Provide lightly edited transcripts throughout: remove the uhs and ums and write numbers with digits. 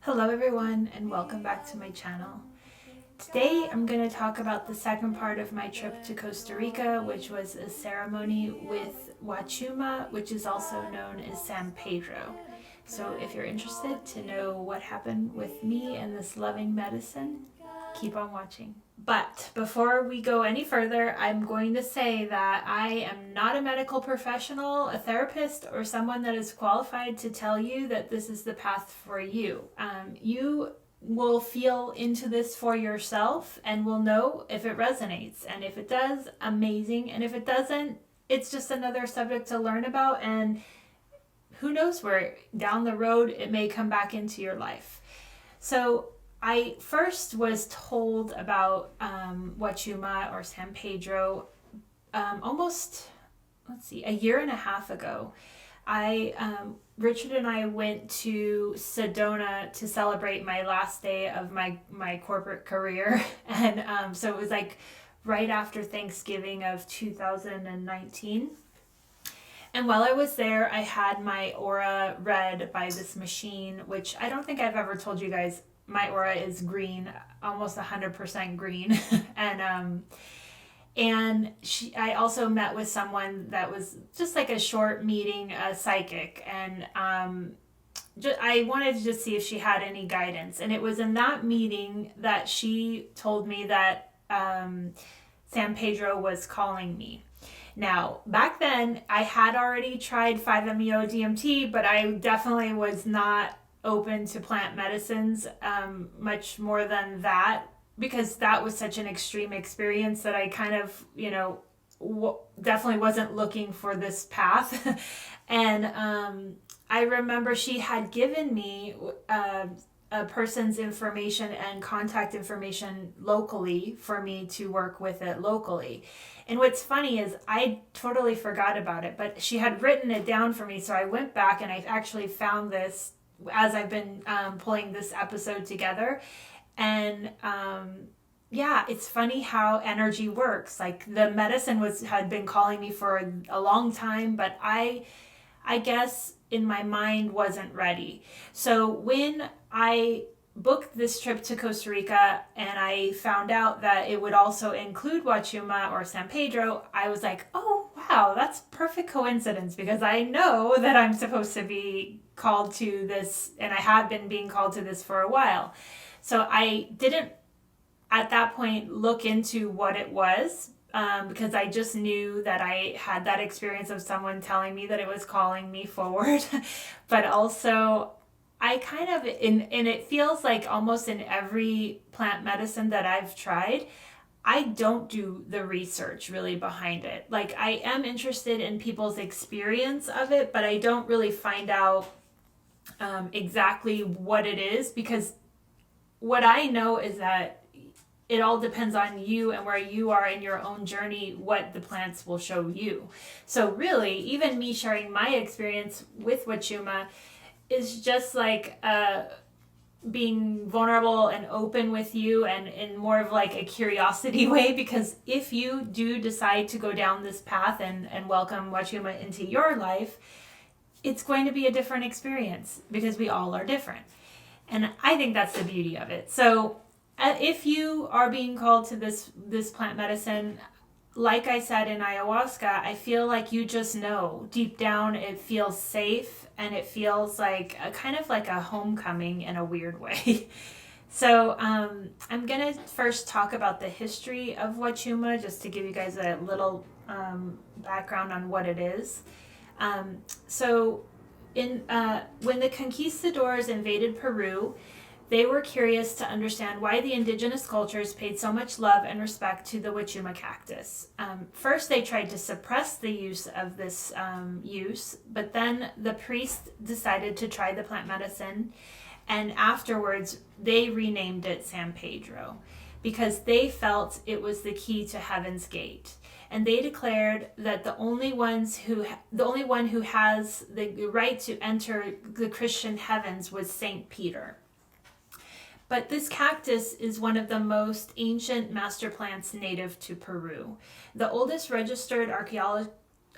Hello everyone and welcome back to my channel. Today I'm going to talk about the second part of my trip to Costa Rica, which was a ceremony with Wachuma, which is also known as San Pedro. So if you're interested to know what happened with me and this loving medicine, keep on watching. But before we go any further, I'm going to say that I am not a medical professional, a therapist, or someone that is qualified to tell you that this is the path for you. You will feel into this for yourself and will know if it resonates. And if it does, amazing. And if it doesn't, it's just another subject to learn about. And who knows where down the road it may come back into your life. So I first was told about Wachuma or San Pedro almost, a year and a half ago. Richard and I went to Sedona to celebrate my last day of my corporate career. And so it was like right after Thanksgiving of 2019. And while I was there, I had my aura read by this machine, which I don't think I've ever told you guys. My aura is green, almost 100% green. I also met with someone that was just like a short meeting, a psychic. And I wanted to just see if she had any guidance. And it was in that meeting that she told me that San Pedro was calling me. Now, back then, I had already tried 5-MeO-DMT, but I definitely was not open to plant medicines much more than that, because that was such an extreme experience that I kind of, definitely wasn't looking for this path. And I remember she had given me a person's information and contact information locally for me to work with it locally. And what's funny is I totally forgot about it, but she had written it down for me. So I went back and I actually found this as I've been pulling this episode together. And it's funny how energy works. Like the medicine had been calling me for a long time, but I guess in my mind wasn't ready. So when I booked this trip to Costa Rica and I found out that it would also include Wachuma or San Pedro, I was like, oh wow, that's perfect coincidence, because I know that I'm supposed to be called to this, and I have been being called to this for a while. So I didn't at that point look into what it was, because I just knew that I had that experience of someone telling me that it was calling me forward. But also I kind of, and it feels like almost in every plant medicine that I've tried, I don't do the research really behind it. Like I am interested in people's experience of it, but I don't really find out exactly what it is, because what I know is that it all depends on you and where you are in your own journey, what the plants will show you. So really, even me sharing my experience with Wachuma is just like being vulnerable and open with you, and in more of like a curiosity way, because if you do decide to go down this path and welcome Wachuma into your life, it's going to be a different experience, because we all are different. And I think that's the beauty of it. So if you are being called to this plant medicine, like I said in ayahuasca, I feel like you just know deep down it feels safe, and it feels like a kind of like a homecoming in a weird way. So I'm going to first talk about the history of Wachuma, just to give you guys a little background on what it is. So when the conquistadors invaded Peru, they were curious to understand why the indigenous cultures paid so much love and respect to the Wachuma cactus. First, they tried to suppress the use of this but then the priests decided to try the plant medicine, and afterwards they renamed it San Pedro, because they felt it was the key to Heaven's Gate. And they declared that the only one who has the right to enter the Christian heavens was Saint Peter. But this cactus is one of the most ancient master plants native to Peru. The oldest registered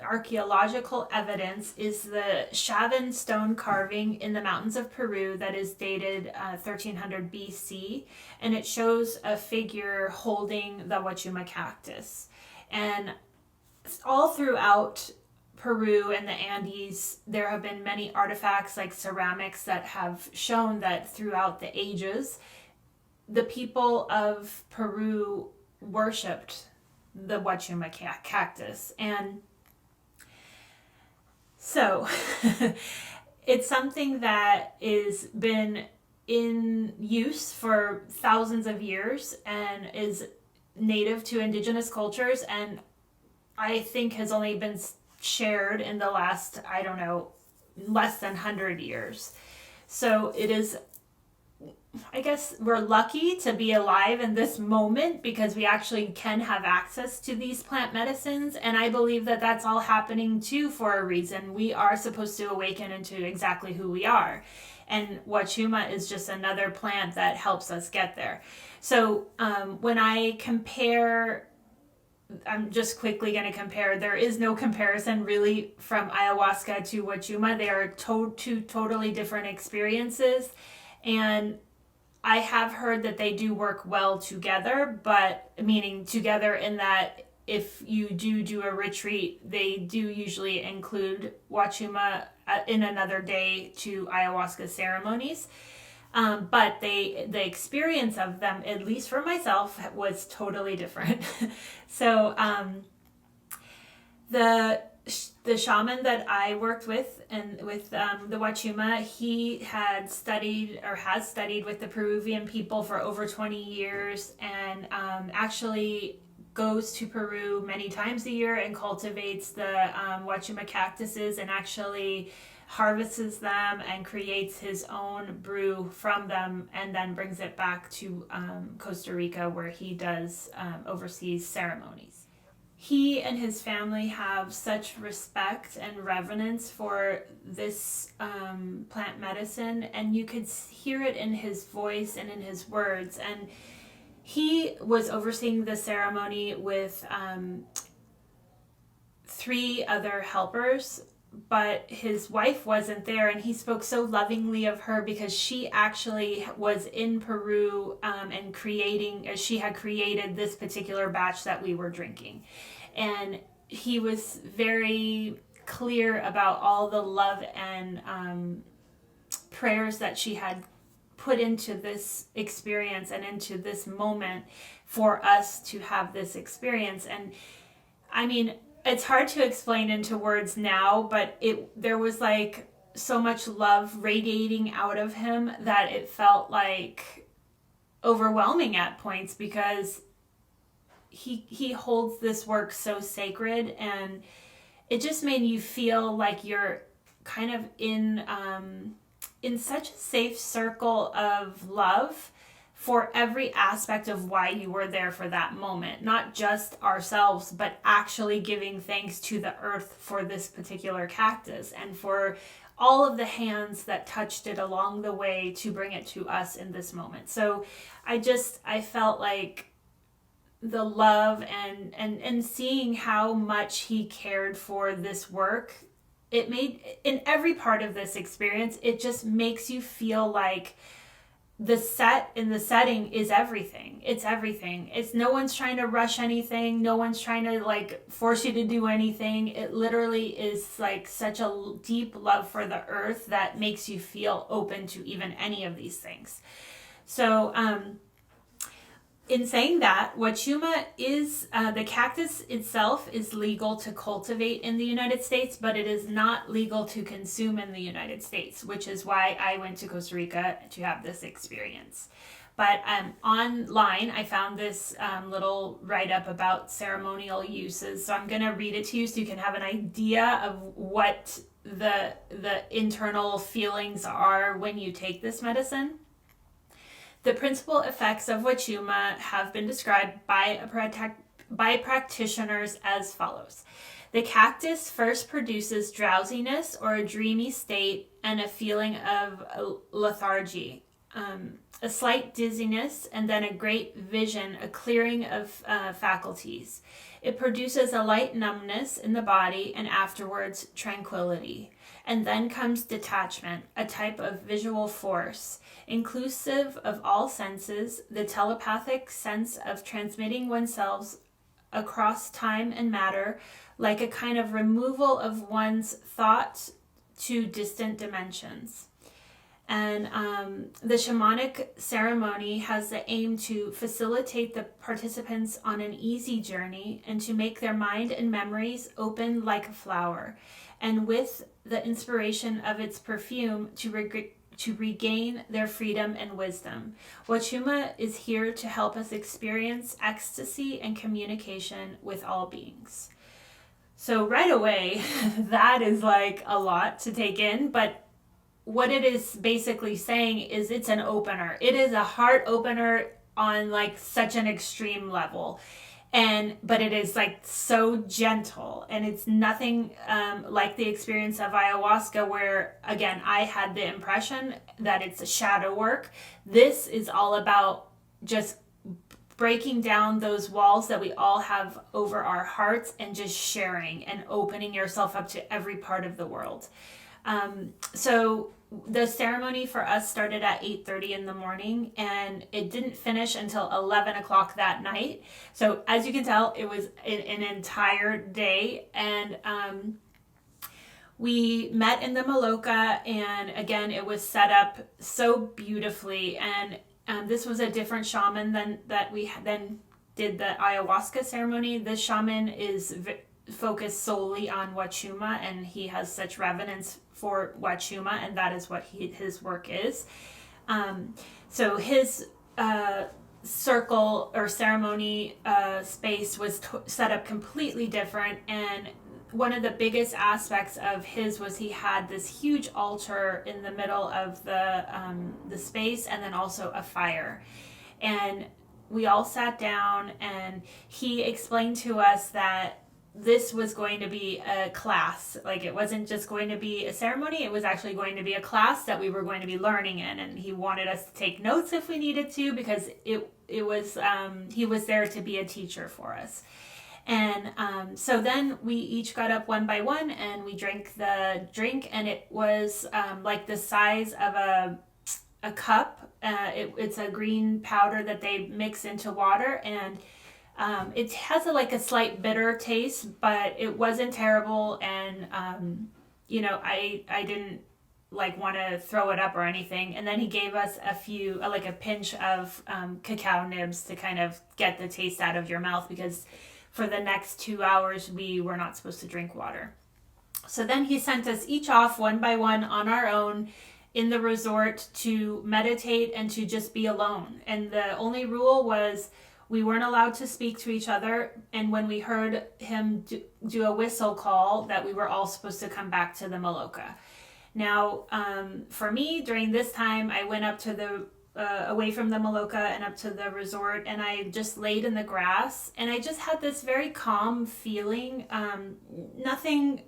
archaeological evidence is the Shaman stone carving in the mountains of Peru that is dated 1300 BC, and it shows a figure holding the Wachuma cactus. And all throughout Peru and the Andes, there have been many artifacts like ceramics that have shown that throughout the ages, the people of Peru worshipped the Wachuma cactus. And so it's something that has been in use for thousands of years and is native to indigenous cultures, and I think has only been shared in the last, I don't know, less than 100 years. So it is, I guess we're lucky to be alive in this moment because we actually can have access to these plant medicines. And I believe that that's all happening too for a reason. We are supposed to awaken into exactly who we are. And Wachuma is just another plant that helps us get there. So when I compare, I'm just quickly going to compare. There is no comparison really from ayahuasca to Wachuma. They are two totally different experiences. And I have heard that they do work well together, but meaning together in that if you do a retreat, they do usually include Wachuma in another day to ayahuasca ceremonies. But the experience of them, at least for myself, was totally different. So the shaman that I worked with and with the Wachuma, he had studied or has studied with the Peruvian people for over 20 years and actually goes to Peru many times a year and cultivates the Wachuma cactuses and actually harvests them and creates his own brew from them and then brings it back to Costa Rica where he does overseas ceremonies. He and his family have such respect and reverence for this plant medicine, and you could hear it in his voice and in his words. And he was overseeing the ceremony with 3 other helpers, but his wife wasn't there, and he spoke so lovingly of her because she actually was in Peru and she had created this particular batch that we were drinking. And he was very clear about all the love and prayers that she had put into this experience and into this moment for us to have this experience. And I mean, it's hard to explain into words now, but there was like so much love radiating out of him that it felt like overwhelming at points because he holds this work so sacred, and it just made you feel like you're kind of in such a safe circle of love for every aspect of why you were there for that moment. Not just ourselves, but actually giving thanks to the earth for this particular cactus and for all of the hands that touched it along the way to bring it to us in this moment. So I felt like the love and seeing how much he cared for this work, it made, in every part of this experience, it just makes you feel like the setting is everything. It's everything. It's no one's trying to rush anything. No one's trying to like force you to do anything. It literally is like such a deep love for the earth that makes you feel open to even any of these things. So, in saying that, Wachuma is, the cactus itself is legal to cultivate in the United States, but it is not legal to consume in the United States, which is why I went to Costa Rica to have this experience. But online, I found this little write-up about ceremonial uses. So I'm going to read it to you so you can have an idea of what the internal feelings are when you take this medicine. The principal effects of Wachuma have been described by practitioners as follows. The cactus first produces drowsiness or a dreamy state and a feeling of lethargy. a slight dizziness, and then a great vision, a clearing of faculties. It produces a light numbness in the body, and afterwards tranquility. And then comes detachment, a type of visual force, inclusive of all senses, the telepathic sense of transmitting oneself across time and matter, like a kind of removal of one's thought to distant dimensions. And the shamanic ceremony has the aim to facilitate the participants on an easy journey and to make their mind and memories open like a flower, and with the inspiration of its perfume to regain their freedom and wisdom. Wachuma is here to help us experience ecstasy and communication with all beings. So right away, that is like a lot to take in, but what it is basically saying is it's an opener. It is a heart opener on like such an extreme level. But it is like so gentle, and it's nothing like the experience of ayahuasca where, again, I had the impression that it's a shadow work. This is all about just breaking down those walls that we all have over our hearts and just sharing and opening yourself up to every part of the world. So the ceremony for us started at 8:30 in the morning, and it didn't finish until 11 o'clock that night. So as you can tell, it was an entire day. And we met in the Maloka, and again, it was set up so beautifully. And this was a different shaman than that we then did the ayahuasca ceremony. This shaman is focused solely on Wachuma, and he has such reverence for Wachuma, and that is what his work is. So his circle or ceremony space was set up completely different, and one of the biggest aspects of his was he had this huge altar in the middle of the space, and then also a fire. And we all sat down, and he explained to us that this was going to be a class. Like, it wasn't just going to be a ceremony, it was actually going to be a class that we were going to be learning in. And he wanted us to take notes if we needed to, because it was he was there to be a teacher for us. And so then we each got up one by one and we drank the drink, and it was like the size of a cup. It's a green powder that they mix into water, and it has a slight bitter taste, but it wasn't terrible. And I didn't want to throw it up or anything. And then he gave us a pinch of cacao nibs to kind of get the taste out of your mouth, because for the next 2 hours we were not supposed to drink water. So then he sent us each off one by one on our own in the resort to meditate and to just be alone. And the only rule was we weren't allowed to speak to each other. And when we heard him do a whistle call, that we were all supposed to come back to the Maloka. Now, for me, during this time, I went up to away from the Maloka and up to the resort, and I just laid in the grass, and I just had this very calm feeling. Nothing,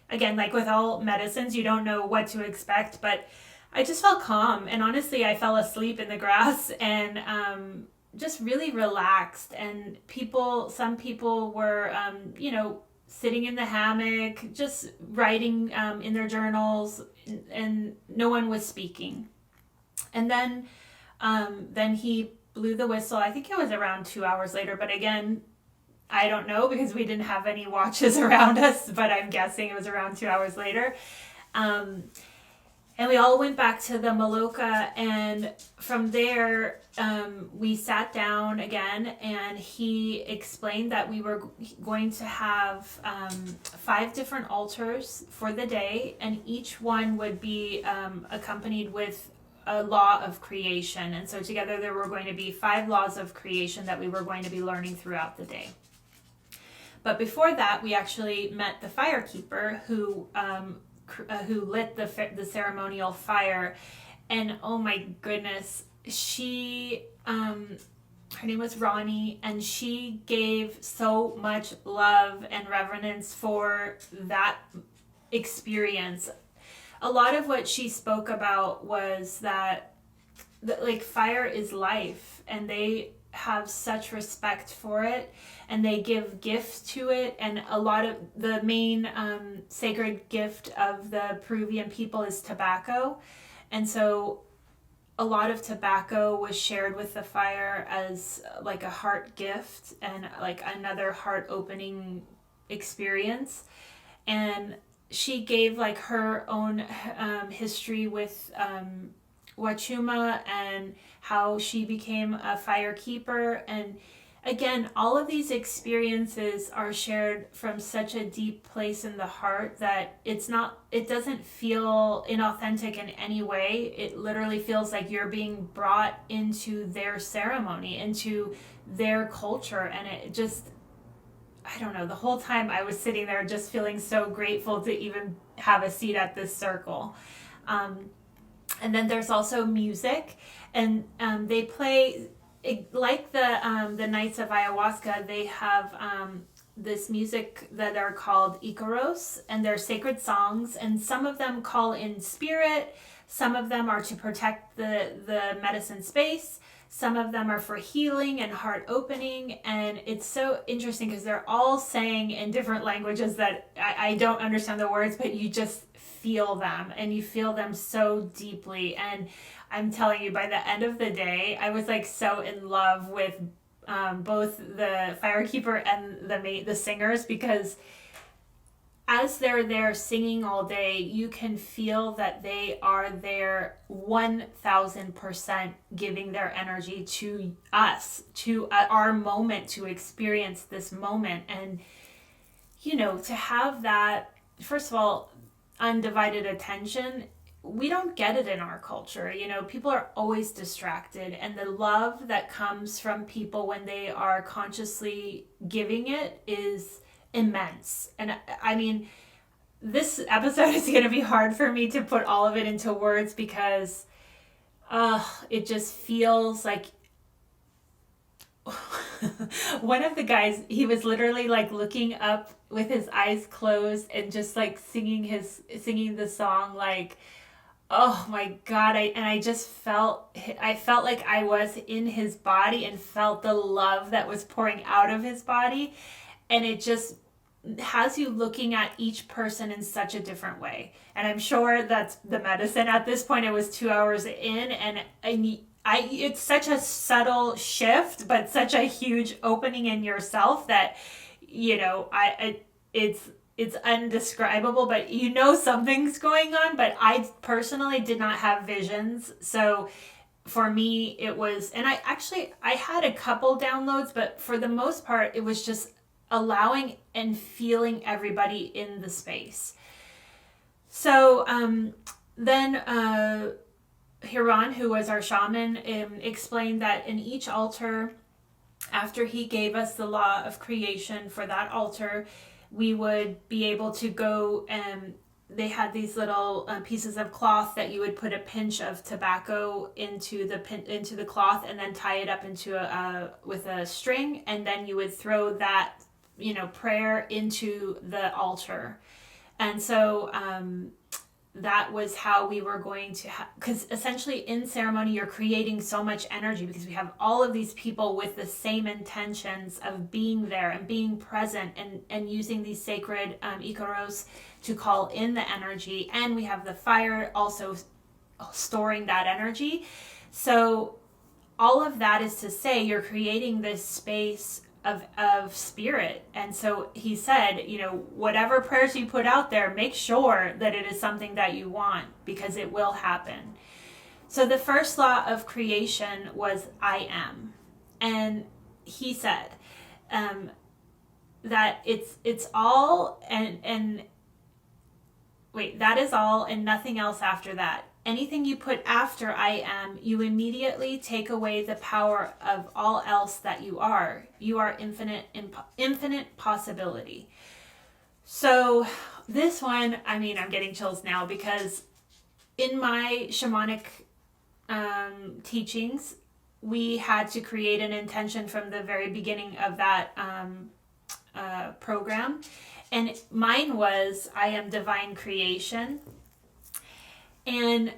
again, like with all medicines, you don't know what to expect, but I just felt calm. And honestly, I fell asleep in the grass, and just really relaxed. And some people were, sitting in the hammock, just writing in their journals, and no one was speaking. And then he blew the whistle. I think it was around 2 hours later, but again, I don't know, because we didn't have any watches around us, but I'm guessing it was around 2 hours later. And we all went back to the Maloka, and from there, we sat down again, and he explained that we were going to have 5 different altars for the day, and each one would be accompanied with a law of creation. And so together there were going to be 5 laws of creation that we were going to be learning throughout the day. But before that, we actually met the firekeeper who lit the ceremonial fire. And oh my goodness, her name was Ronnie, and she gave so much love and reverence for that experience. A lot of what she spoke about was that like fire is life, and they have such respect for it, and they give gifts to it. And a lot of the main sacred gift of the Peruvian people is tobacco, and so a lot of tobacco was shared with the fire as like a heart gift and like another heart opening experience. And she gave like her own history with Wachuma and how she became a fire keeper. And again, all of these experiences are shared from such a deep place in the heart that it doesn't feel inauthentic in any way. It literally feels like you're being brought into their ceremony, into their culture. And it just, I don't know, the whole time I was sitting there just feeling so grateful to even have a seat at this circle. And then there's also music, and they play, like the Nights of Ayahuasca, they have this music that are called icaros, and they're sacred songs, and some of them call in spirit, some of them are to protect the medicine space, some of them are for healing and heart opening. And it's so interesting because they're all saying in different languages that I don't understand the words, but you just feel them, and you feel them so deeply. And I'm telling you, by the end of the day, I was like so in love with both the firekeeper and the singers, because as they're there singing all day, you can feel that they are there 1000% giving their energy to us, to our moment, to experience this moment. And, you know, to have that, first of all, undivided attention, we don't get it in our culture. You know, people are always distracted, and the love that comes from people when they are consciously giving it is immense. And I mean, this episode is going to be hard for me to put all of it into words, because it just feels like one of the guys, he was literally like looking up with his eyes closed and just like singing the song, like, oh my God. I just felt like I was in his body and felt the love that was pouring out of his body. And it just has you looking at each person in such a different way. And I'm sure that's the medicine. At this point, it was 2 hours in, and it's such a subtle shift, but such a huge opening in yourself that, you know, it's indescribable, but you know something's going on. But I personally did not have visions. So for me, it was, and I had a couple downloads, but for the most part, it was just allowing and feeling everybody in the space. So then Hiran, who was our shaman, explained that in each altar, after he gave us the law of creation for that altar, we would be able to go, and they had these little pieces of cloth that you would put a pinch of tobacco into the cloth, and then tie it up with a string, and then you would throw that, you know, prayer into the altar. And so that was how we were going to because essentially in ceremony you're creating so much energy, because we have all of these people with the same intentions of being there and being present, and using these sacred icaros to call in the energy. And we have the fire also storing that energy. So all of that is to say you're creating this space of spirit. And so he said, you know, whatever prayers you put out there, make sure that it is something that you want, because it will happen. So the first law of creation was I am. And he said that it's all and wait, that is all and nothing else after that. Anything you put after I am, you immediately take away the power of all else that you are. You are infinite possibility. So this one, I mean, I'm getting chills now, because in my shamanic teachings, we had to create an intention from the very beginning of that program. And mine was, I am divine creation. And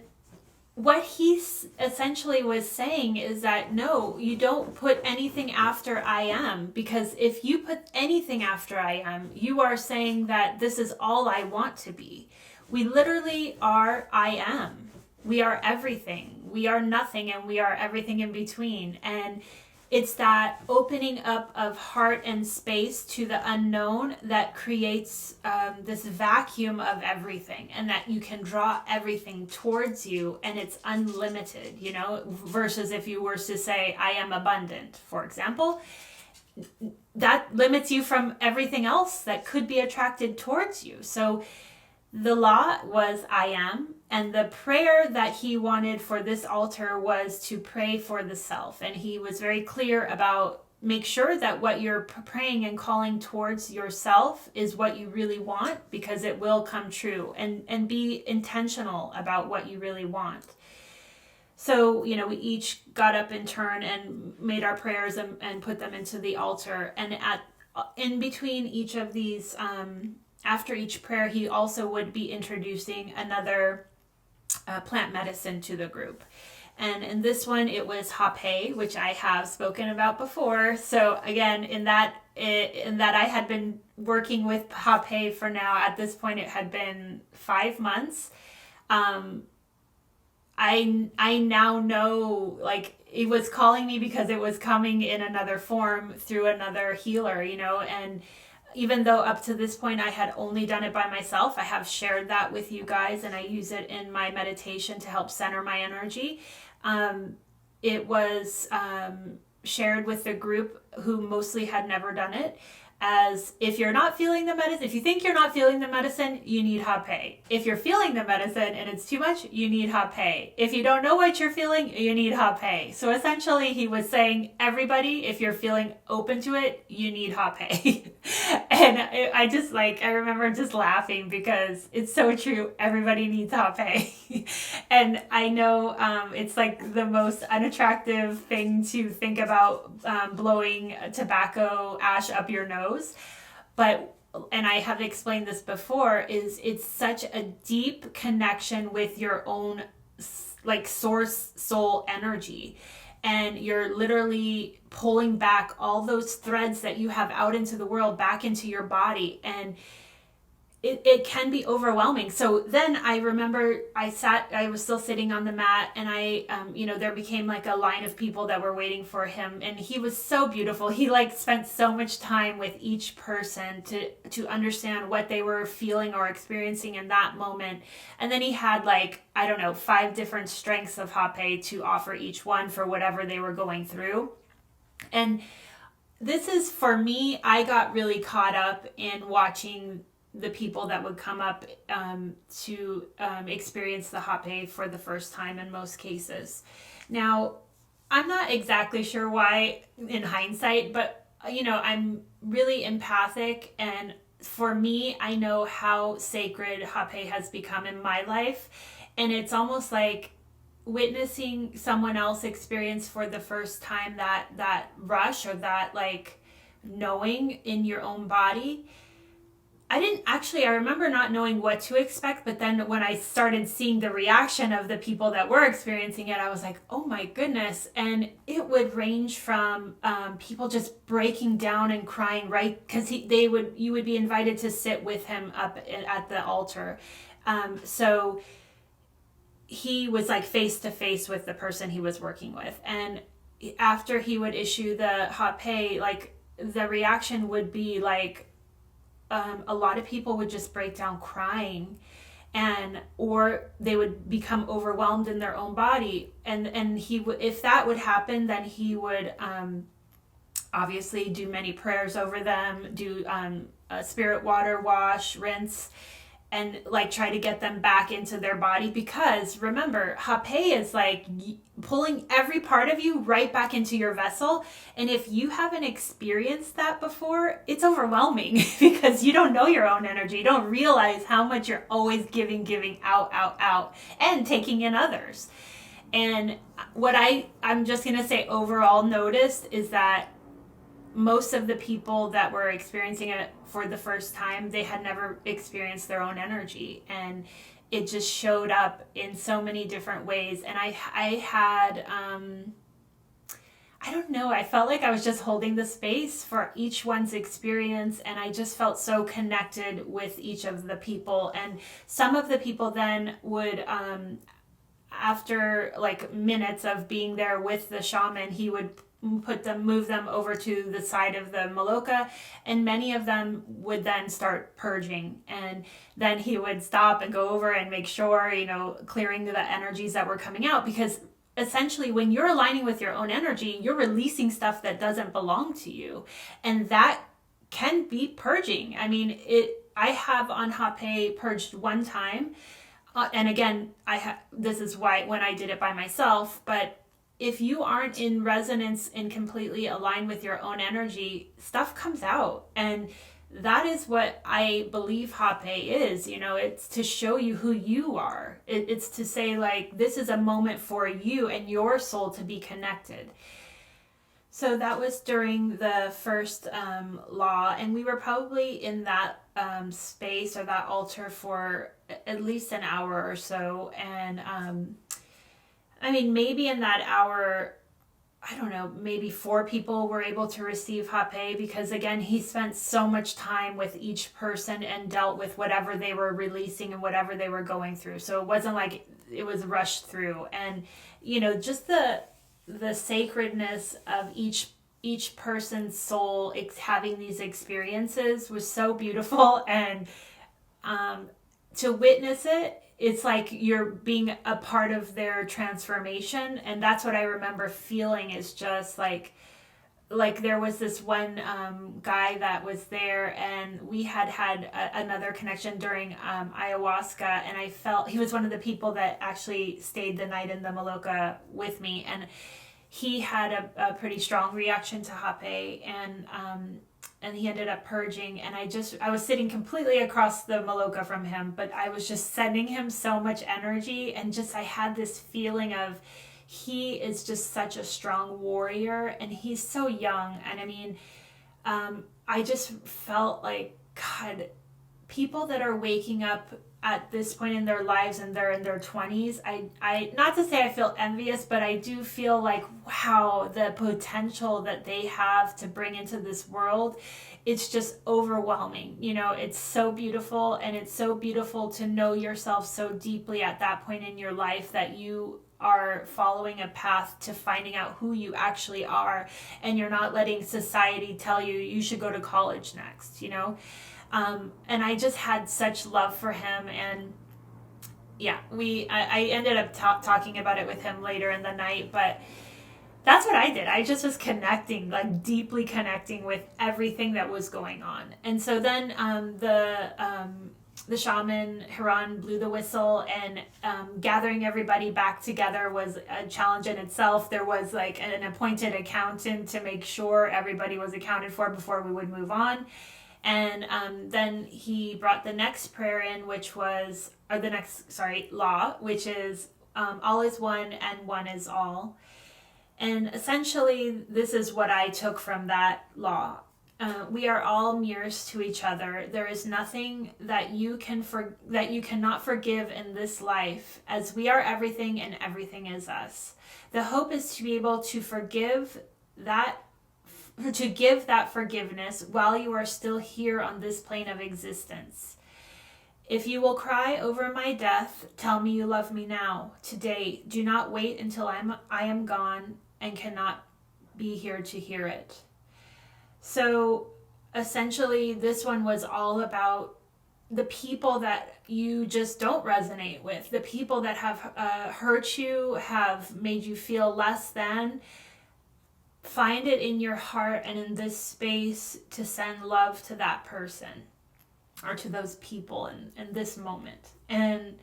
what he essentially was saying is that no, you don't put anything after I am, because if you put anything after I am, you are saying that this is all I want to be. We literally are I am. We are everything. We are nothing, and we are everything in between. And it's that opening up of heart and space to the unknown that creates this vacuum of everything, and that you can draw everything towards you, and it's unlimited, you know, versus if you were to say, I am abundant, for example, that limits you from everything else that could be attracted towards you. So the law was I am, and the prayer that he wanted for this altar was to pray for the self. And he was very clear about make sure that what you're praying and calling towards yourself is what you really want, because it will come true, and be intentional about what you really want. So, you know, we each got up in turn and made our prayers and put them into the altar. And in between each of these, after each prayer, he also would be introducing another plant medicine to the group. And in this one, it was Hapé, which I have spoken about before. So again, in that I had been working with Hapé for now, at this point, it had been 5 months. I now know, like, it was calling me because it was coming in another form through another healer, you know. And even though up to this point I had only done it by myself, I have shared that with you guys, and I use it in my meditation to help center my energy. It was shared with the group who mostly had never done it, as if you're not feeling the medicine, if you think you're not feeling the medicine, you need Hapé. If you're feeling the medicine and it's too much, you need Hapé. If you don't know what you're feeling, you need Hapé. So essentially he was saying, everybody, if you're feeling open to it, you need Hapé. And I remember just laughing because it's so true. Everybody needs Hapé. And I know it's like the most unattractive thing to think about, blowing tobacco ash up your nose. But, and I have explained this before, is it's such a deep connection with your own like source soul energy. And you're literally pulling back all those threads that you have out into the world back into your body. And it can be overwhelming. So then I remember I was still sitting on the mat, and there became like a line of people that were waiting for him, and he was so beautiful. He like spent so much time with each person to understand what they were feeling or experiencing in that moment. And then he had 5 different strengths of Hapé to offer each one for whatever they were going through. And this is, for me, I got really caught up in watching the people that would come up to experience the Hapé for the first time in most cases. Now, I'm not exactly sure why in hindsight, but I'm really empathic, and for me, I know how sacred Hapé has become in my life, and it's almost like witnessing someone else experience for the first time that rush, or that like knowing in your own body. I remember not knowing what to expect, but then when I started seeing the reaction of the people that were experiencing it, I was like, oh my goodness. And it would range from people just breaking down and crying, right? Because you would be invited to sit with him up at the altar. So he was like face to face with the person he was working with. And after he would issue the Hapé, like the reaction would be like, a lot of people would just break down crying, or they would become overwhelmed in their own body. And he would, if that would happen, then he would obviously do many prayers over them, do a spirit water wash, rinse, and like try to get them back into their body. Because remember, Hapé is like pulling every part of you right back into your vessel. And if you haven't experienced that before, it's overwhelming because you don't know your own energy. You don't realize how much you're always giving out, and taking in others. And what I'm just going to say overall noticed is that most of the people that were experiencing it for the first time, they had never experienced their own energy. And it just showed up in so many different ways. And I had, I don't know, I felt like I was just holding the space for each one's experience, and I just felt so connected with each of the people. And some of the people then would, after like minutes of being there with the shaman, he would move them over to the side of the Maloka, and many of them would then start purging, and then he would stop and go over and make sure, clearing the energies that were coming out, because essentially when you're aligning with your own energy, you're releasing stuff that doesn't belong to you, and that can be purging. I mean, I have on Hapé purged one time, and again, this is why when I did it by myself, but if you aren't in resonance and completely aligned with your own energy, stuff comes out. And that is what I believe Hapé is. It's to show you who you are. It's to say, like, this is a moment for you and your soul to be connected. So that was during the first law, and we were probably in that space or that altar for at least an hour or so. And I mean, maybe in that hour, I don't know, maybe 4 people were able to receive Hapé, because again, he spent so much time with each person and dealt with whatever they were releasing and whatever they were going through. So it wasn't like it was rushed through. And, just the sacredness of each person's soul having these experiences was so beautiful. And to witness it, it's like you're being a part of their transformation. And that's what I remember feeling, is just like there was this one guy that was there, and we had another connection during ayahuasca, and I felt he was one of the people that actually stayed the night in the Maloka with me, and he had a pretty strong reaction to Hapé, and he ended up purging, and I was sitting completely across the Maloka from him, but I was just sending him so much energy, and I had this feeling of, he is just such a strong warrior, and he's so young. And I mean, I just felt like, God, people that are waking up at this point in their lives and they're in their 20s, I not to say I feel envious, but I do feel like, wow, the potential that they have to bring into this world, it's just overwhelming. It's so beautiful, and it's so beautiful to know yourself so deeply at that point in your life that you are following a path to finding out who you actually are, and you're not letting society tell you should go to college next, and I just had such love for him. And yeah, I ended up talking about it with him later in the night, but that's what I did. I just was connecting, like deeply connecting with everything that was going on. And so then the shaman Hiran blew the whistle, and gathering everybody back together was a challenge in itself. There was like an appointed accountant to make sure everybody was accounted for before we would move on. And then he brought the next prayer in, law, which is all is one and one is all. And essentially, this is what I took from that law. We are all mirrors to each other. There is nothing that you cannot forgive in this life, as we are everything and everything is us. The hope is to be able to give that forgiveness while you are still here on this plane of existence. If you will cry over my death, tell me you love me now, today. Do not wait until I am gone and cannot be here to hear it. So essentially, this one was all about the people that you just don't resonate with, the people that have hurt you, have made you feel less than. Find it in your heart and in this space to send love to that person or to those people in this moment. And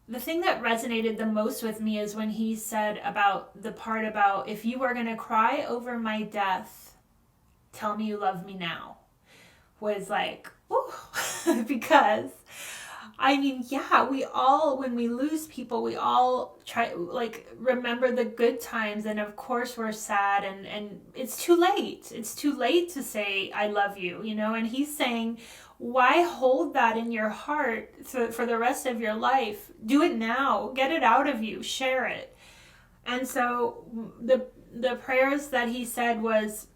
the thing that resonated the most with me is when he said about the part about, if you are going to cry over my death, tell me you love me now, was like, ooh, because I mean, yeah, we all, when we lose people, we all try, like, remember the good times. And of course, we're sad, and it's too late. It's too late to say, I love you, you know? And he's saying, why hold that in your heart for the rest of your life? Do it now. Get it out of you. Share it. And so the prayers that he said was,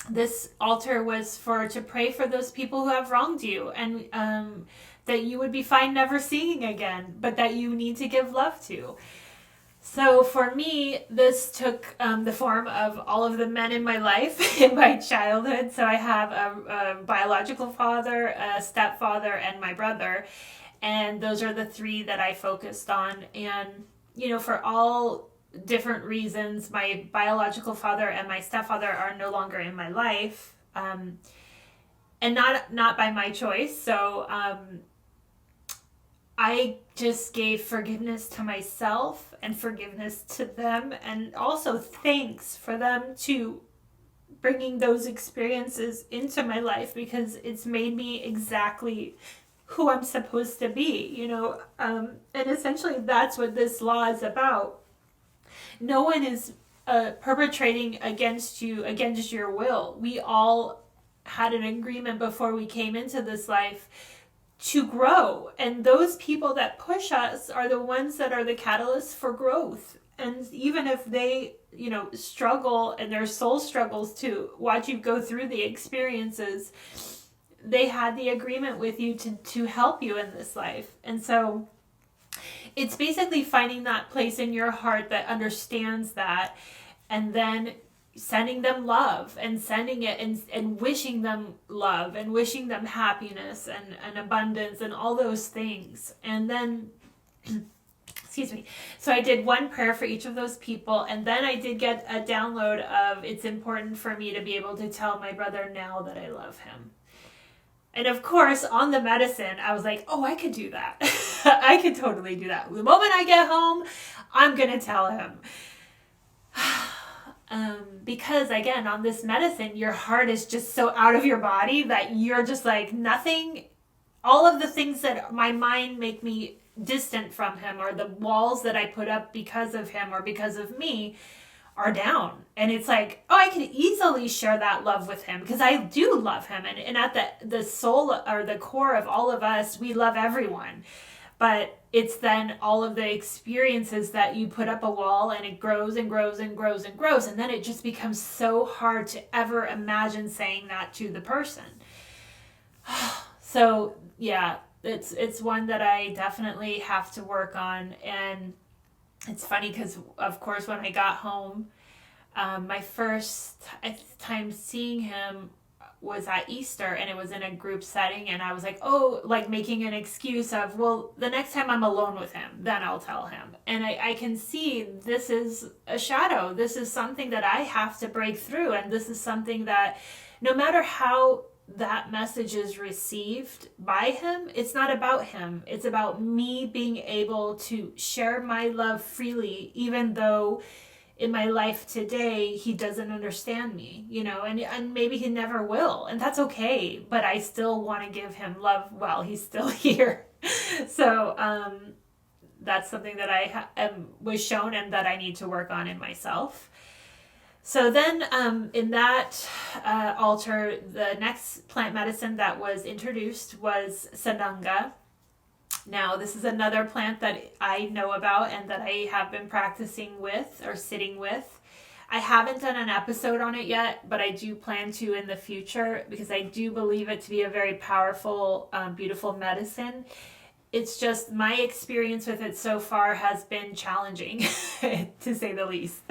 this altar was to pray for those people who have wronged you, and that you would be fine never seeing again, but that you need to give love to. So for me, this took the form of all of the men in my life in my childhood. So I have a biological father, a stepfather, and my brother. And those are the three that I focused on. And, you know, for all different reasons, my biological father and my stepfather are no longer in my life. And not by my choice. So I just gave forgiveness to myself and forgiveness to them, and also thanks for them to bringing those experiences into my life, because it's made me exactly who I'm supposed to be, you know. And essentially that's what this law is about. No one is perpetrating against you, against your will. We all had an agreement before we came into this life to grow, and those people that push us are the ones that are the catalysts for growth. And even if they, you know, struggle, and their soul struggles to watch you go through the experiences, they had the agreement with you to help you in this life. And so it's basically finding that place in your heart that understands that, and then sending them love, and sending it, and wishing them love, and wishing them happiness and abundance and all those things. And then excuse me, so I did one prayer for each of those people, and then I did get a download of, it's important for me to be able to tell my brother now that I love him. And of course, on the medicine, I was like, oh, I could do that. I could totally do that. The moment I get home, I'm gonna tell him. Because again, on this medicine, your heart is just so out of your body that you're just like, nothing, all of the things that my mind make me distant from him, or the walls that I put up because of him or because of me, are down. And it's like, oh, I could easily share that love with him, because I do love him. And at the soul, or the core of all of us, we love everyone. But it's then all of the experiences that you put up a wall, and it grows and grows and grows and grows. And then it just becomes so hard to ever imagine saying that to the person. So yeah, it's one that I definitely have to work on. And it's funny because, of course, when I got home, my first time seeing him was at Easter, and it was in a group setting, and I was like, oh, like making an excuse of, well, the next time I'm alone with him, then I'll tell him. And I can see this is a shadow. This is something that I have to break through, and this is something that no matter how that message is received by him, it's not about him. It's about me being able to share my love freely, even though in my life today, he doesn't understand me, you know, and maybe he never will, and that's okay, but I still want to give him love while he's still here. So that's something that I was shown, and that I need to work on in myself. So then in that altar, the next plant medicine that was introduced was Sananga. Now, this is another plant that I know about and that I have been practicing with, or sitting with. I haven't done an episode on it yet, but I do plan to in the future, because I do believe it to be a very powerful, beautiful medicine. It's just my experience with it so far has been challenging, to say the least.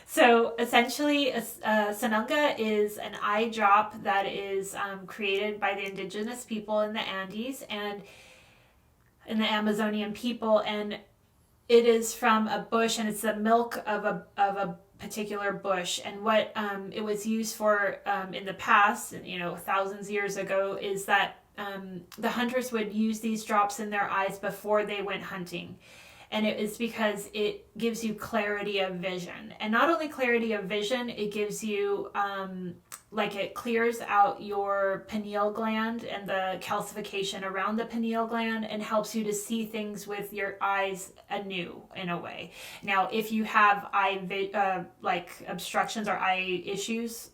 So essentially, Sananga is an eye drop that is created by the indigenous people in the Andes and in the Amazonian people, and it is from a bush, and it's the milk of a particular bush. And what it was used for in the past, you know, thousands of years ago, is that the hunters would use these drops in their eyes before they went hunting. And it is because it gives you clarity of vision. And not only clarity of vision, it gives you like it clears out your pineal gland and the calcification around the pineal gland and helps you to see things with your eyes anew in a way. Now, if you have like obstructions or eye issues,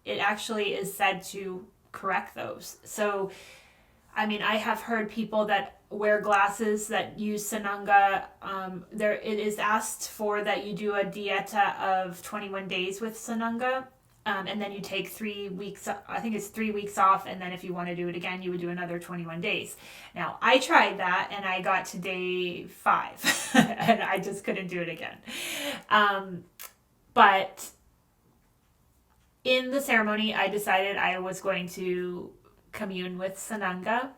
it actually is said to correct those. So, I mean, I have heard people that wear glasses that use Sananga. It is asked for that you do a dieta of 21 days with Sananga. And then you take 3 weeks, I think it's 3 weeks off. And then if you want to do it again, you would do another 21 days. Now, I tried that and I got to day 5 and I just couldn't do it again. But in the ceremony, I decided I was going to commune with Sananga.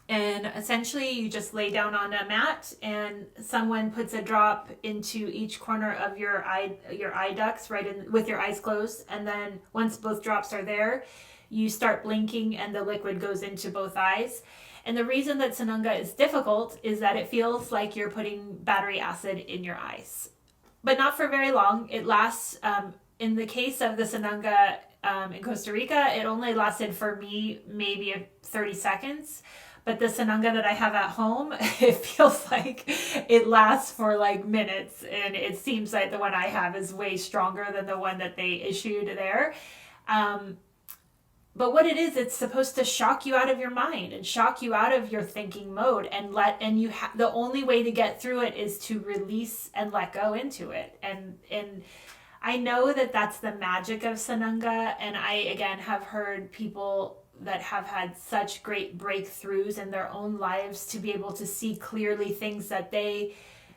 And essentially you just lay down on a mat and someone puts a drop into each corner of your eye ducts right in with your eyes closed. And then once both drops are there, you start blinking and the liquid goes into both eyes. And the reason that Sananga is difficult is that it feels like you're putting battery acid in your eyes, but not for very long. It lasts, in the case of the Sananga in Costa Rica, it only lasted for me maybe 30 seconds. But the Sananga that I have at home, it feels like it lasts for like minutes. And it seems like the one I have is way stronger than the one that they issued there. But what it is, it's supposed to shock you out of your mind and shock you out of your thinking mode and the only way to get through it is to release and let go into it. And I know that that's the magic of Sananga. And I, again, have heard people that have had such great breakthroughs in their own lives to be able to see clearly things that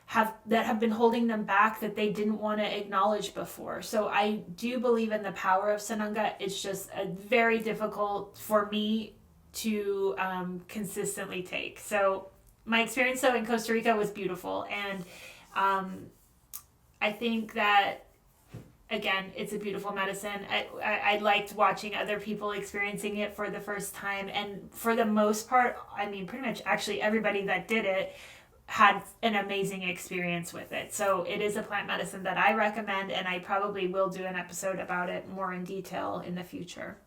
have been holding them back that they didn't want to acknowledge before. So I do believe in the power of Sananga. It's just very difficult for me to consistently take. So my experience though in Costa Rica was beautiful. And I think that, again, it's a beautiful medicine. I liked watching other people experiencing it for the first time. And for the most part, I mean, pretty much actually everybody that did it had an amazing experience with it. So it is a plant medicine that I recommend, and I probably will do an episode about it more in detail in the future.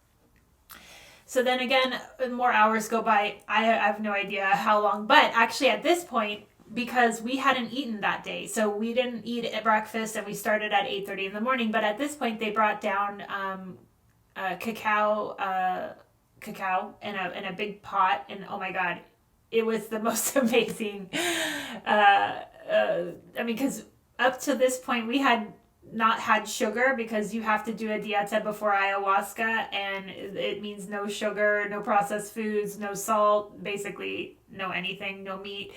So then again, more hours go by. I have no idea how long, but actually at this point, because we hadn't eaten that day. So we didn't eat at breakfast and we started at 8:30 in the morning. But at this point they brought down cacao in a big pot. And oh my God, it was the most amazing. I mean, because up to this point we had not had sugar because you have to do a dieta before ayahuasca. And it means no sugar, no processed foods, no salt, basically no anything, no meat.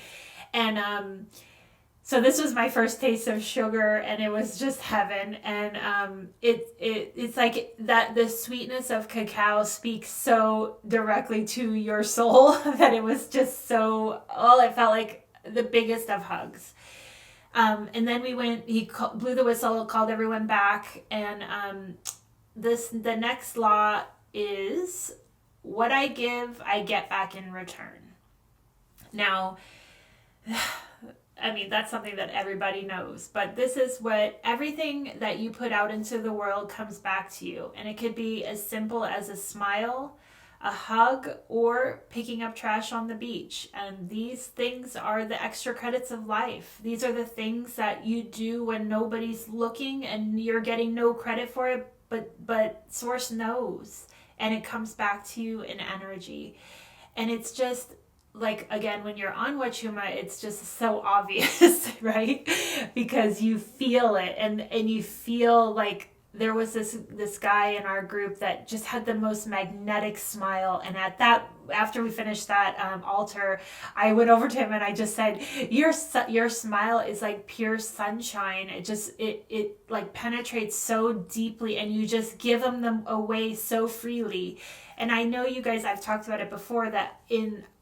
And so this was my first taste of sugar, and it was just heaven. And it's like that the sweetness of cacao speaks so directly to your soul that it was just so, it felt like the biggest of hugs. And then we went, blew the whistle, called everyone back. And the next law is what I give, I get back in return. Now, I mean, that's something that everybody knows, but this is what everything that you put out into the world comes back to you. And it could be as simple as a smile, a hug, or picking up trash on the beach. And these things are the extra credits of life. These are the things that you do when nobody's looking and you're getting no credit for it, but Source knows, and it comes back to you in energy. And it's just, like, again, when you're on Wachuma, it's just so obvious, right? Because you feel it, and you feel like there was this guy in our group that just had the most magnetic smile. And after we finished that altar, I went over to him and I just said, your smile is like pure sunshine. It like penetrates so deeply, and you just give them away so freely. And I know you guys, I've talked about it before, that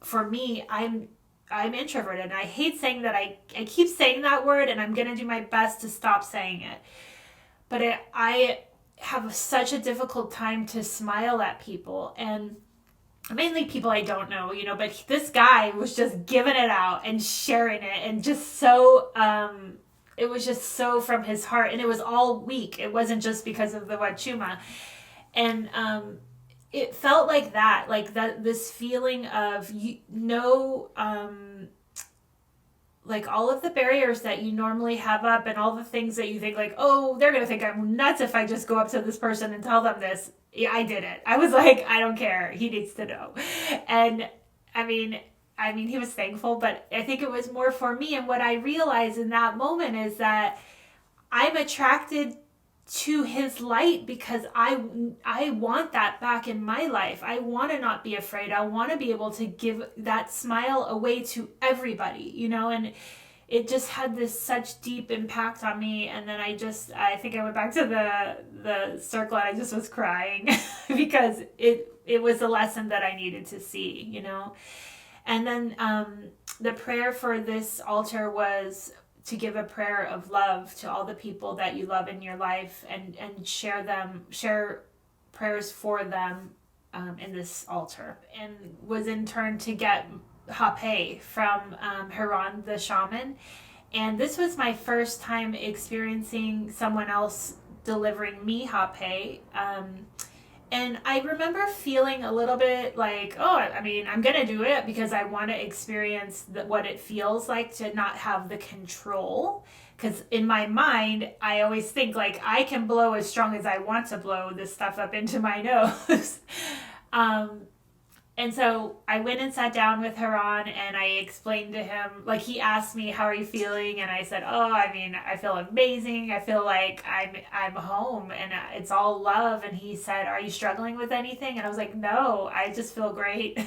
for me, I'm introverted, and I hate saying that. I keep saying that word, and I'm going to do my best to stop saying it. But I have such a difficult time to smile at people, and mainly people I don't know, but this guy was just giving it out and sharing it, and just so, it was just so from his heart, and it was all week. It wasn't just because of the Wachuma. And it felt like that, this feeling of, like all of the barriers that you normally have up and all the things that you think like, oh, they're going to think I'm nuts if I just go up to this person and tell them this. Yeah, I did it. I was like, I don't care. He needs to know. And I mean, he was thankful, but I think it was more for me. And what I realized in that moment is that I'm attracted to his light because I want that back in my life. I want to not be afraid. I want to be able to give that smile away to everybody, and it just had this such deep impact on me. And then I think I went back to the circle and I just was crying because it was a lesson that I needed to see, And then the prayer for this altar was to give a prayer of love to all the people that you love in your life and share prayers for them in this altar. And was in turn to get Hapé from Huron, the shaman. And this was my first time experiencing someone else delivering me Hapé. And I remember feeling a little bit like, I'm going to do it because I want to experience what it feels like to not have the control. Because in my mind, I always think like I can blow as strong as I want to blow this stuff up into my nose. And so I went and sat down with Huron and I explained to him, like he asked me, how are you feeling? And I said, I feel amazing. I feel like I'm home and it's all love. And he said, are you struggling with anything? And I was like, no, I just feel great.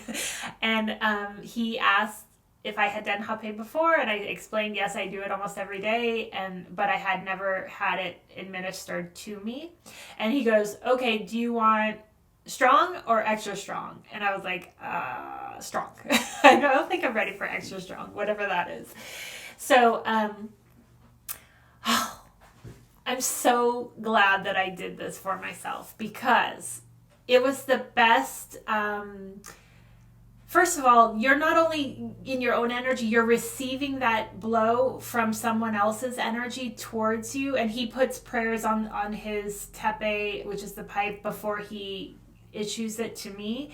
And he asked if I had done Hapé before. And I explained, yes, I do it almost every day. But I had never had it administered to me. And he goes, okay, do you want strong or extra strong? And I was like, strong. I don't think I'm ready for extra strong, whatever that is. So I'm so glad that I did this for myself because it was the best. First of all, you're not only in your own energy, you're receiving that blow from someone else's energy towards you. And he puts prayers on his tepe, which is the pipe, before he issues it to me.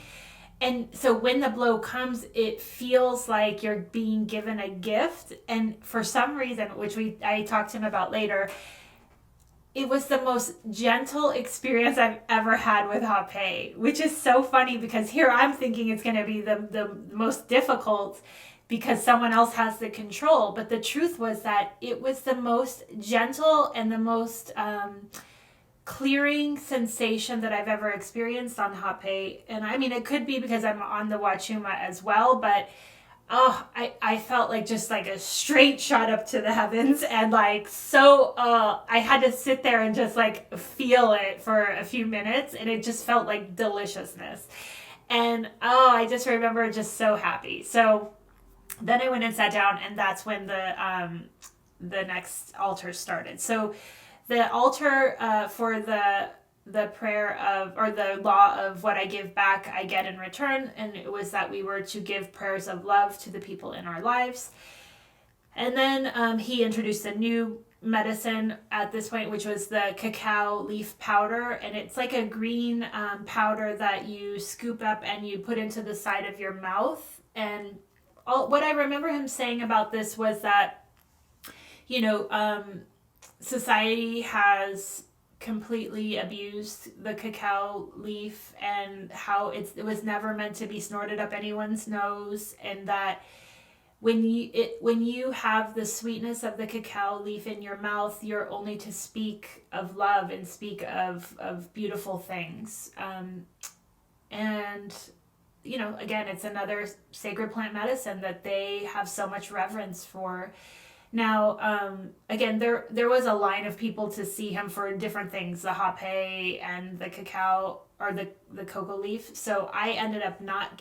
And so when the blow comes, it feels like you're being given a gift. And for some reason, which I talked to him about later, it was the most gentle experience I've ever had with Hapé, which is so funny because here I'm thinking it's going to be the most difficult because someone else has the control. But the truth was that it was the most gentle and the most clearing sensation that I've ever experienced on Hapé. And I mean, it could be because I'm on the Wachuma as well, but I felt like just like a straight shot up to the heavens and like I had to sit there and just like feel it for a few minutes and it just felt like deliciousness. And I just remember just so happy. So then I went and sat down and that's when the next altar started. So the altar for the prayer of, or the law of what I give back, I get in return. And it was that we were to give prayers of love to the people in our lives. And then he introduced a new medicine at this point, which was the cacao leaf powder. And it's like a green powder that you scoop up and you put into the side of your mouth. And what I remember him saying about this was that, society has completely abused the cacao leaf and how it was never meant to be snorted up anyone's nose, and that when you have the sweetness of the cacao leaf in your mouth, you're only to speak of love and speak of beautiful things. And again, it's another sacred plant medicine that they have so much reverence for. Now, again, there was a line of people to see him for different things, the Hapé and the cacao or the cocoa leaf. So I ended up not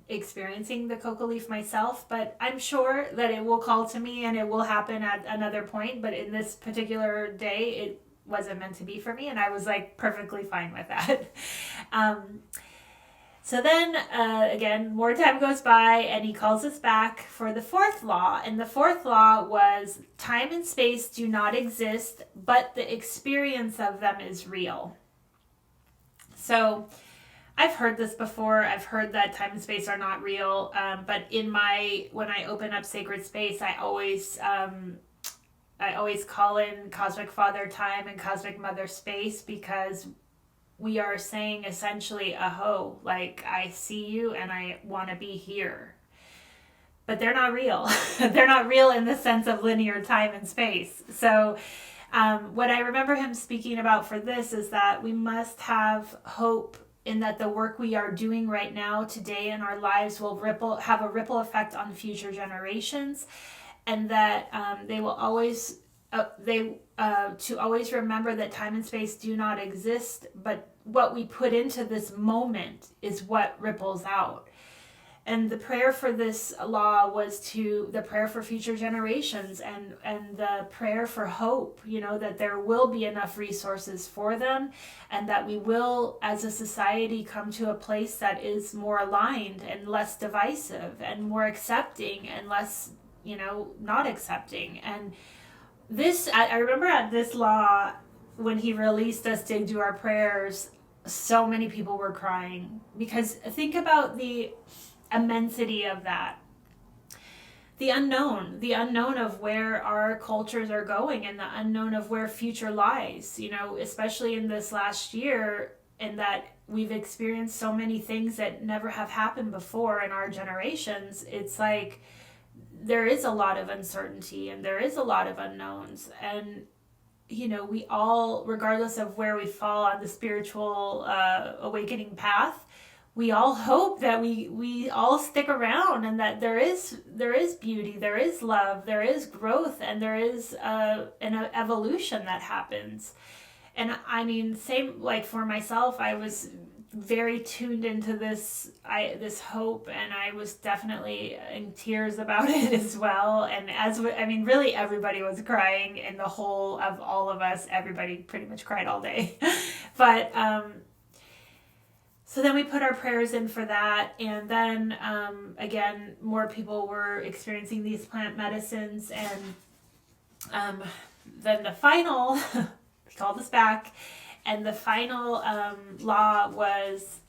experiencing the cocoa leaf myself, but I'm sure that it will call to me and it will happen at another point. But in this particular day, it wasn't meant to be for me. And I was like perfectly fine with that. So then, again, more time goes by and he calls us back for the fourth law. And the fourth law was time and space do not exist, but the experience of them is real. So I've heard this before. I've heard that time and space are not real. But when I open up sacred space, I always call in Cosmic Father Time and Cosmic Mother Space, because we are saying essentially, aho, like, I see you and I want to be here. But they're not real. They're not real in the sense of linear time and space. So what I remember him speaking about for this is that we must have hope in that the work we are doing right now, today in our lives, will have a ripple effect on future generations, and that they will always to always remember that time and space do not exist, but what we put into this moment is what ripples out. And the prayer for this law was the prayer for future generations, and the prayer for hope, that there will be enough resources for them, and that we will, as a society, come to a place that is more aligned and less divisive and more accepting and less, not accepting. And this, I remember at this law, when he released us to do our prayers, so many people were crying, because think about the immensity of that. The unknown of where our cultures are going, and the unknown of where future lies, especially in this last year, and that we've experienced so many things that never have happened before in our generations. It's like there is a lot of uncertainty and there is a lot of unknowns, and we all, regardless of where we fall on the spiritual awakening path, we all hope that we all stick around, and that there is beauty, there is love, there is growth, and there is an evolution that happens. And I mean, same, like for myself, I was very tuned into this hope, and I was definitely in tears about it as well. And really everybody was crying, in the whole of all of us, everybody pretty much cried all day. But so then we put our prayers in for that, and then again, more people were experiencing these plant medicines, and then the final, he called us back, and the final law was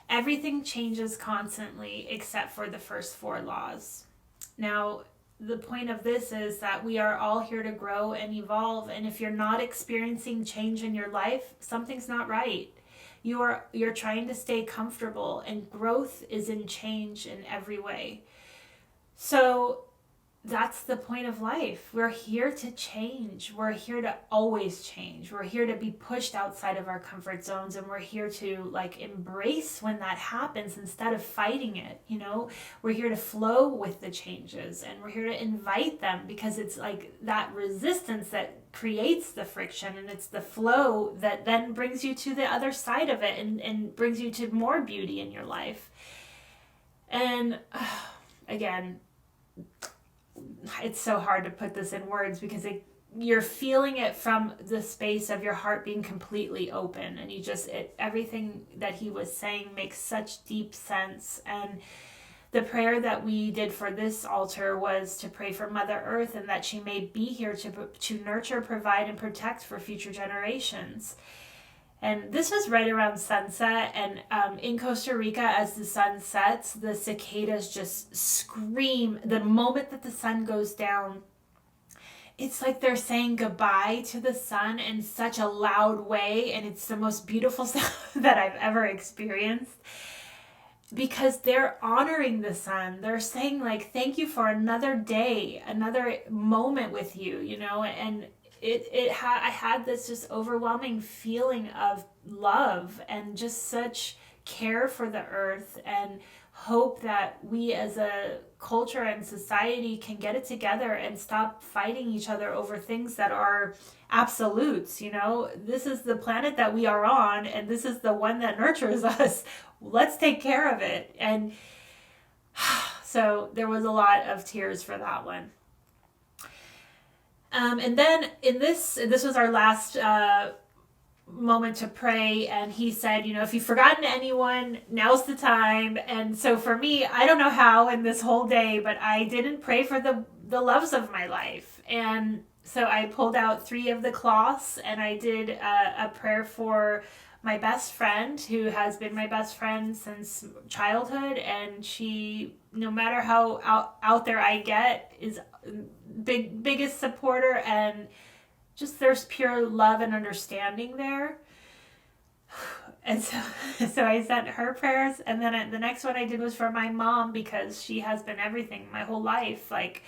everything changes constantly except for the first 4 laws. Now, the point of this is that we are all here to grow and evolve, and if you're not experiencing change in your life, something's not right. You're trying to stay comfortable, and growth is in change in every way. So that's the point of life. We're here to change. We're here to always change. We're here to be pushed outside of our comfort zones, and we're here to embrace when that happens instead of fighting it. We're here to flow with the changes, and we're here to invite them, because it's like that resistance that creates the friction, and it's the flow that then brings you to the other side of it, and brings you to more beauty in your life. And again, it's so hard to put this in words, because you're feeling it from the space of your heart being completely open, and everything that he was saying makes such deep sense. And the prayer that we did for this altar was to pray for Mother Earth, and that she may be here to nurture, provide, and protect for future generations. And this was right around sunset, and in Costa Rica, as the sun sets, the cicadas just scream. The moment that the sun goes down, it's like they're saying goodbye to the sun in such a loud way, and it's the most beautiful sound that I've ever experienced, because they're honoring the sun. They're saying thank you for another day, another moment with you, and I had this just overwhelming feeling of love and just such care for the earth, and hope that we as a culture and society can get it together and stop fighting each other over things that are absolutes. This is the planet that we are on, and this is the one that nurtures us. Let's take care of it. And so there was a lot of tears for that one. And then this was our last moment to pray, and he said, if you've forgotten anyone, now's the time. And so for me, I don't know how in this whole day, but I didn't pray for the loves of my life. And so I pulled out 3 of the cloths, and I did a prayer for my best friend, who has been my best friend since childhood, and she, no matter how out there I get, is biggest supporter, and just there's pure love and understanding there. And so I sent her prayers, and then the next one I did was for my mom, because she has been everything my whole life. Like,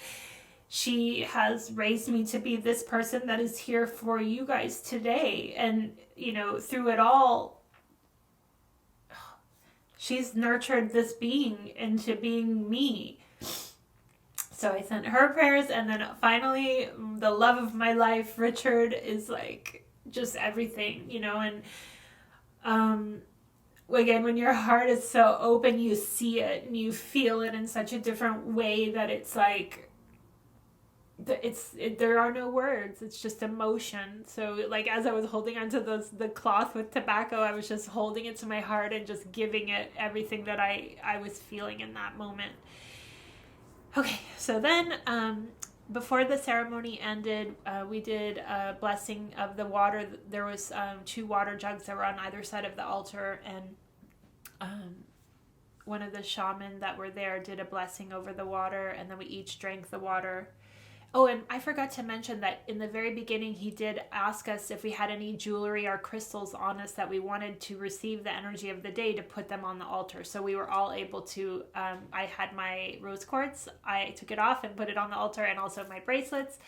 she has raised me to be this person that is here for you guys today. And, you know, through it all, she's nurtured this being into being me. So I sent her prayers, and then finally, the love of my life, Richard, is like just everything, you know. And again, when your heart is so open, you see it and you feel it in such a different way that it's like, there are no words. It's just emotion. So like, as I was holding onto the cloth with tobacco, I was just holding it to my heart and just giving it everything that I was feeling in that moment. Okay, so then before the ceremony ended, we did a blessing of the water. There was 2 water jugs that were on either side of the altar, and one of the shaman that were there did a blessing over the water, and then we each drank the water. Oh, and I forgot to mention that in the very beginning, he did ask us if we had any jewelry or crystals on us that we wanted to receive the energy of the day, to put them on the altar. So we were all able to, I had my rose quartz, I took it off and put it on the altar, and also my bracelets,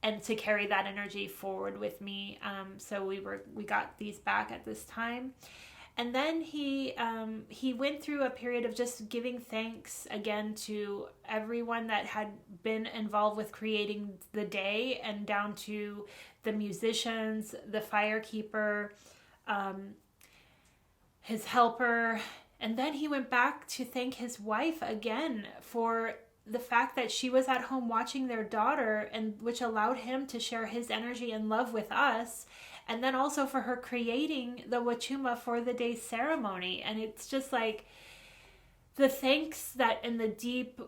and to carry that energy forward with me. So we got these back at this time. And then he went through a period of just giving thanks again to everyone that had been involved with creating the day, and down to the musicians, the firekeeper, his helper. And then he went back to thank his wife again for the fact that she was at home watching their daughter, and which allowed him to share his energy and love with us. And then also for her creating the Wachuma for the day ceremony. And it's just like the thanks that, and the deep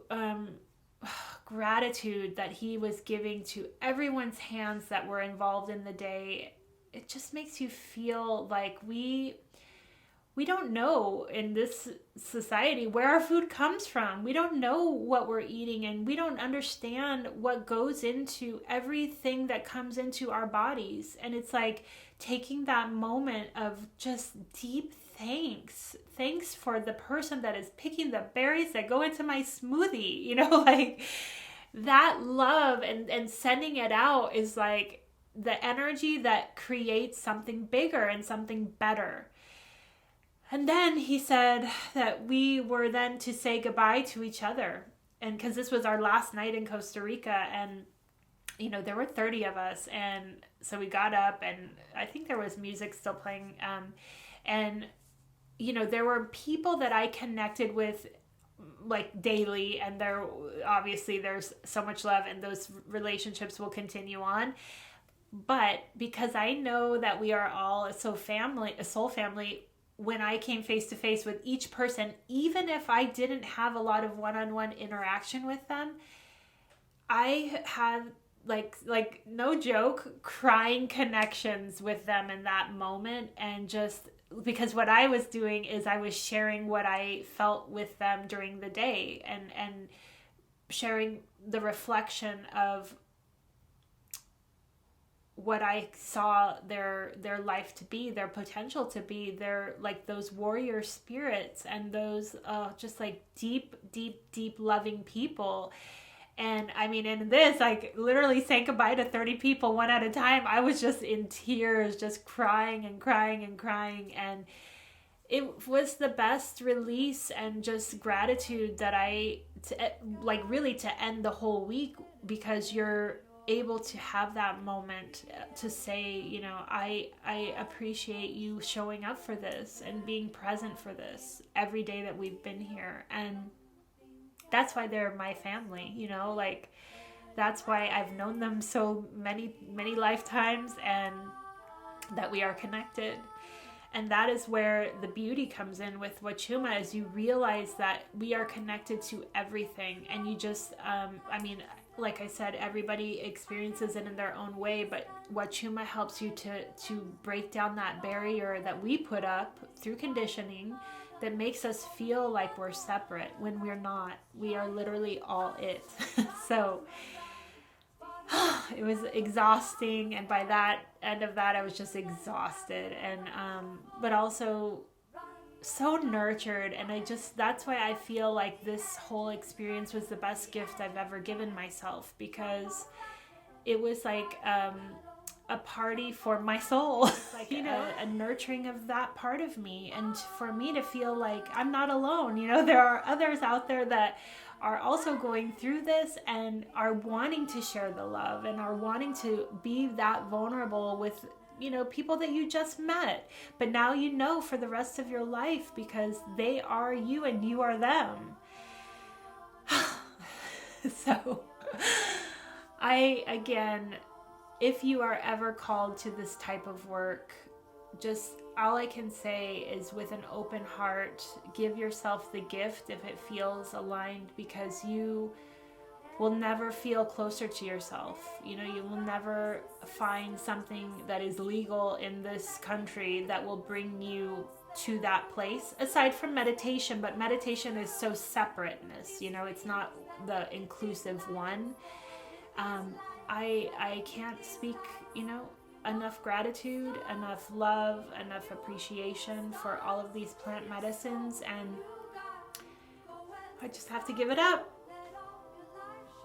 gratitude that he was giving to everyone's hands that were involved in the day. It just makes you feel like we don't know in this society where our food comes from. We don't know what we're eating, and we don't understand what goes into everything that comes into our bodies. And it's like taking that moment of just deep thanks for the person that is picking the berries that go into my smoothie, you know, like that love and sending it out is like the energy that creates something bigger and something better. And then he said that we were then to say goodbye to each other. And because this was our last night in Costa Rica, and, you know, there were 30 of us. And so we got up, and I think there was music still playing. And, you know, there were people that I connected with like daily, and there's so much love, and those relationships will continue on. But because I know that we are all a soul family, when I came face to face with each person, even if I didn't have a lot of one-on-one interaction with them, I had like no joke, crying connections with them in that moment. And just because what I was doing is I was sharing what I felt with them during the day, and sharing the reflection of what I saw their life to be, their potential to be, their like those warrior spirits, and those just like deep loving people. And I mean, in this, like literally saying goodbye to 30 people one at a time, I was just in tears, just crying. And it was the best release and just gratitude that to end the whole week, because you're able to have that moment to say, you know, I appreciate you showing up for this and being present for this every day that we've been here. And that's why they're my family, you know, like that's why I've known them so many lifetimes, and that we are connected. And that is where the beauty comes in with Wachuma, is you realize that we are connected to everything. And you just, like I said, everybody experiences it in their own way, but Wachuma helps you to break down that barrier that we put up through conditioning that makes us feel like we're separate when we're not. We are literally all it. So it was exhausting, and by that end of that I was just exhausted, and but also so nurtured. And that's why I feel like this whole experience was the best gift I've ever given myself, because it was like a party for my soul, like a nurturing of that part of me, and for me to feel like I'm not alone. There are others out there that are also going through this and are wanting to share the love and are wanting to be that vulnerable with people that you just met, but now for the rest of your life, because they are you and you are them. So again, if you are ever called to this type of work, just all I can say is, with an open heart, give yourself the gift if it feels aligned, because you will never feel closer to yourself. You will never find something that is legal in this country that will bring you to that place, aside from meditation. But meditation is so separateness, it's not the inclusive one. I can't speak, enough gratitude, enough love, enough appreciation for all of these plant medicines, and I just have to give it up.